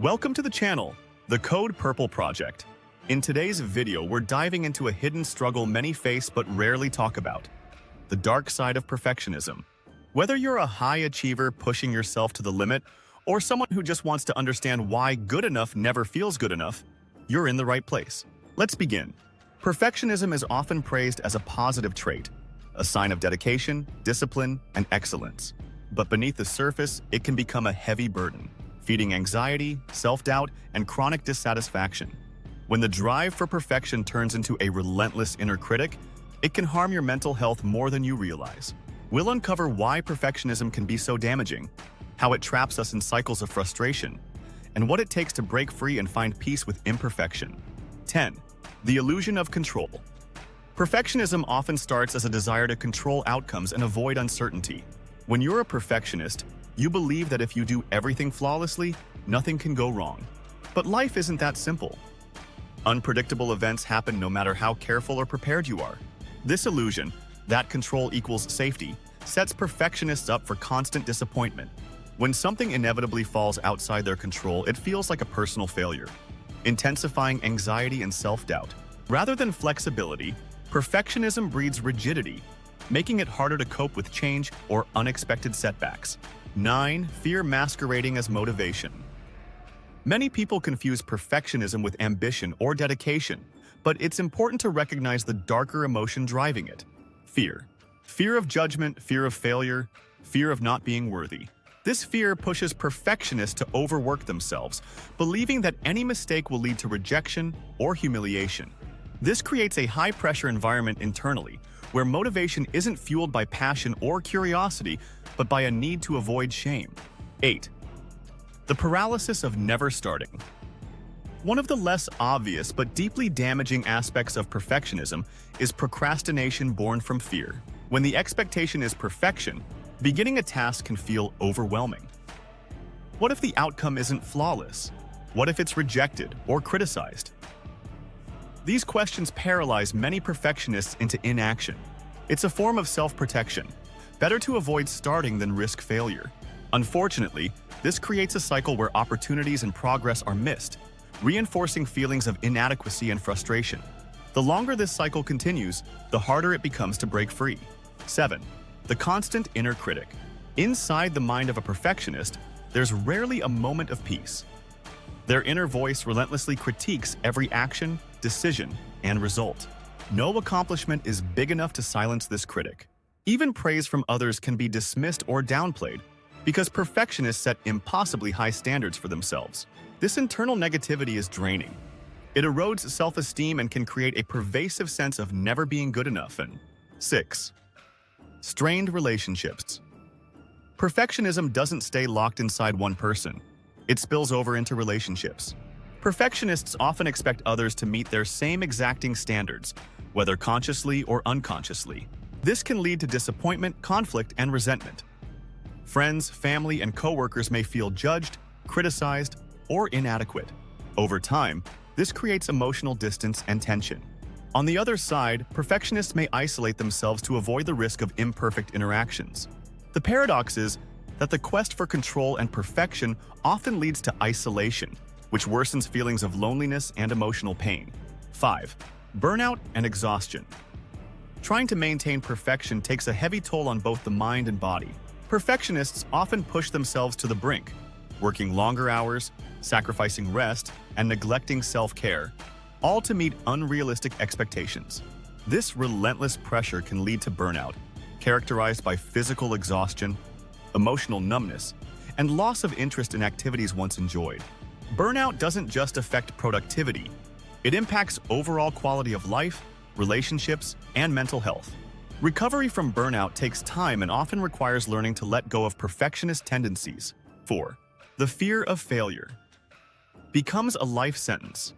Welcome to the channel, the Code Purple Project. In today's video, we're diving into a hidden struggle many face but rarely talk about: the dark side of perfectionism. Whether you're a high achiever pushing yourself to the limit, or someone who just wants to understand why good enough never feels good enough, you're in the right place. Let's begin. Perfectionism is often praised as a positive trait, a sign of dedication, discipline, and excellence. But beneath the surface, it can become a heavy burden, feeding anxiety, self-doubt, and chronic dissatisfaction. When the drive for perfection turns into a relentless inner critic, it can harm your mental health more than you realize. We'll uncover why perfectionism can be so damaging, how it traps us in cycles of frustration, and what it takes to break free and find peace with imperfection. 10. The illusion of control. Perfectionism often starts as a desire to control outcomes and avoid uncertainty. When you're a perfectionist, you believe that if you do everything flawlessly, nothing can go wrong. But life isn't that simple. Unpredictable events happen no matter how careful or prepared you are. This illusion, that control equals safety, sets perfectionists up for constant disappointment. When something inevitably falls outside their control, it feels like a personal failure, intensifying anxiety and self-doubt. Rather than flexibility, perfectionism breeds rigidity, making it harder to cope with change or unexpected setbacks. 9. Fear masquerading as motivation. Many people confuse perfectionism with ambition or dedication, but it's important to recognize the darker emotion driving it: fear. Fear of judgment, fear of failure, fear of not being worthy. This fear pushes perfectionists to overwork themselves, believing that any mistake will lead to rejection or humiliation. This creates a high-pressure environment internally, where motivation isn't fueled by passion or curiosity, but by a need to avoid shame. 8. The paralysis of never starting. One of the less obvious but deeply damaging aspects of perfectionism is procrastination born from fear. When the expectation is perfection, beginning a task can feel overwhelming. What if the outcome isn't flawless? What if it's rejected or criticized? These questions paralyze many perfectionists into inaction. It's a form of self-protection. Better to avoid starting than risk failure. Unfortunately, this creates a cycle where opportunities and progress are missed, reinforcing feelings of inadequacy and frustration. The longer this cycle continues, the harder it becomes to break free. 7. The constant inner critic. Inside the mind of a perfectionist, there's rarely a moment of peace. Their inner voice relentlessly critiques every action, decision, and result. No accomplishment is big enough to silence this critic. Even praise from others can be dismissed or downplayed because perfectionists set impossibly high standards for themselves. This internal negativity is draining. It erodes self-esteem and can create a pervasive sense of never being good enough. And 6. Strained relationships. Perfectionism doesn't stay locked inside one person. It spills over into relationships. Perfectionists often expect others to meet their same exacting standards, whether consciously or unconsciously. This can lead to disappointment, conflict, and resentment. Friends, family, and coworkers may feel judged, criticized, or inadequate. Over time, this creates emotional distance and tension. On the other side, perfectionists may isolate themselves to avoid the risk of imperfect interactions. The paradox is that the quest for control and perfection often leads to isolation, which worsens feelings of loneliness and emotional pain. 5. Burnout and exhaustion. Trying to maintain perfection takes a heavy toll on both the mind and body. Perfectionists often push themselves to the brink, working longer hours, sacrificing rest, and neglecting self-care, all to meet unrealistic expectations. This relentless pressure can lead to burnout, characterized by physical exhaustion, emotional numbness, and loss of interest in activities once enjoyed. Burnout doesn't just affect productivity. It impacts overall quality of life, relationships, and mental health. Recovery from burnout takes time and often requires learning to let go of perfectionist tendencies. 4. The fear of failure becomes a life sentence.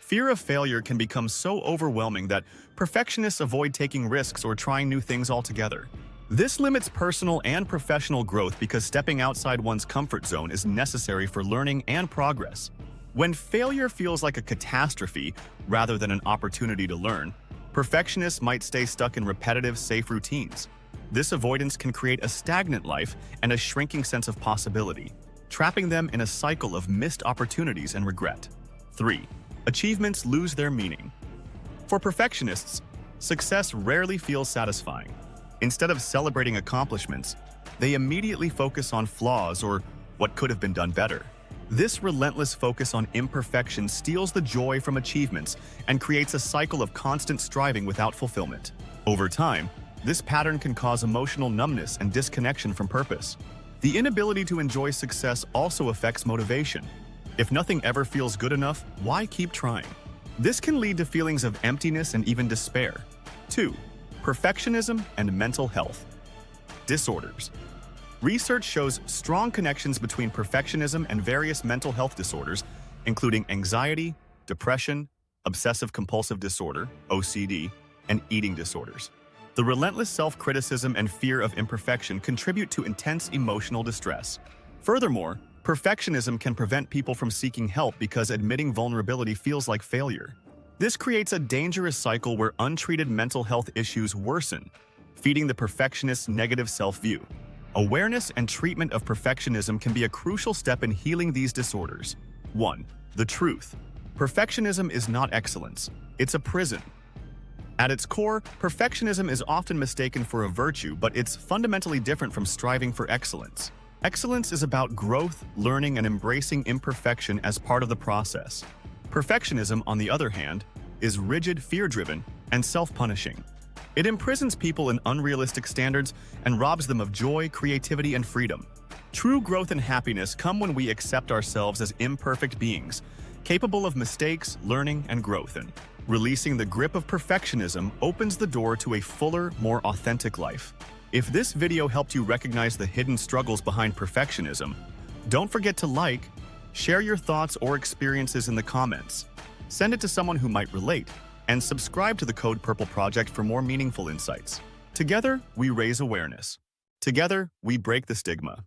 Fear of failure can become so overwhelming that perfectionists avoid taking risks or trying new things altogether. This limits personal and professional growth because stepping outside one's comfort zone is necessary for learning and progress. When failure feels like a catastrophe rather than an opportunity to learn, perfectionists might stay stuck in repetitive, safe routines. This avoidance can create a stagnant life and a shrinking sense of possibility. trapping them in a cycle of missed opportunities and regret. 3. Achievements lose their meaning. For perfectionists, success rarely feels satisfying. Instead of celebrating accomplishments, they immediately focus on flaws or what could have been done better. This relentless focus on imperfection steals the joy from achievements and creates a cycle of constant striving without fulfillment. Over time, this pattern can cause emotional numbness and disconnection from purpose. The inability to enjoy success also affects motivation. If nothing ever feels good enough, why keep trying? This can lead to feelings of emptiness and even despair. 2. Perfectionism and mental health disorders. Research shows strong connections between perfectionism and various mental health disorders, including anxiety, depression, obsessive-compulsive disorder, OCD, and eating disorders. The relentless self-criticism and fear of imperfection contribute to intense emotional distress. Furthermore, perfectionism can prevent people from seeking help because admitting vulnerability feels like failure. This creates a dangerous cycle where untreated mental health issues worsen, feeding the perfectionist's negative self-view. Awareness and treatment of perfectionism can be a crucial step in healing these disorders. 1. The truth. Perfectionism is not excellence. It's a prison. At its core, perfectionism is often mistaken for a virtue, but it's fundamentally different from striving for excellence. Excellence is about growth, learning, and embracing imperfection as part of the process. Perfectionism, on the other hand, is rigid, fear-driven, and self-punishing. It imprisons people in unrealistic standards and robs them of joy, creativity, and freedom. True growth and happiness come when we accept ourselves as imperfect beings, capable of mistakes, learning, and growth. And releasing the grip of perfectionism opens the door to a fuller, more authentic life. If this video helped you recognize the hidden struggles behind perfectionism, don't forget to like, share your thoughts or experiences in the comments, send it to someone who might relate, and subscribe to the Code Purple Project for more meaningful insights. Together, we raise awareness. Together, we break the stigma.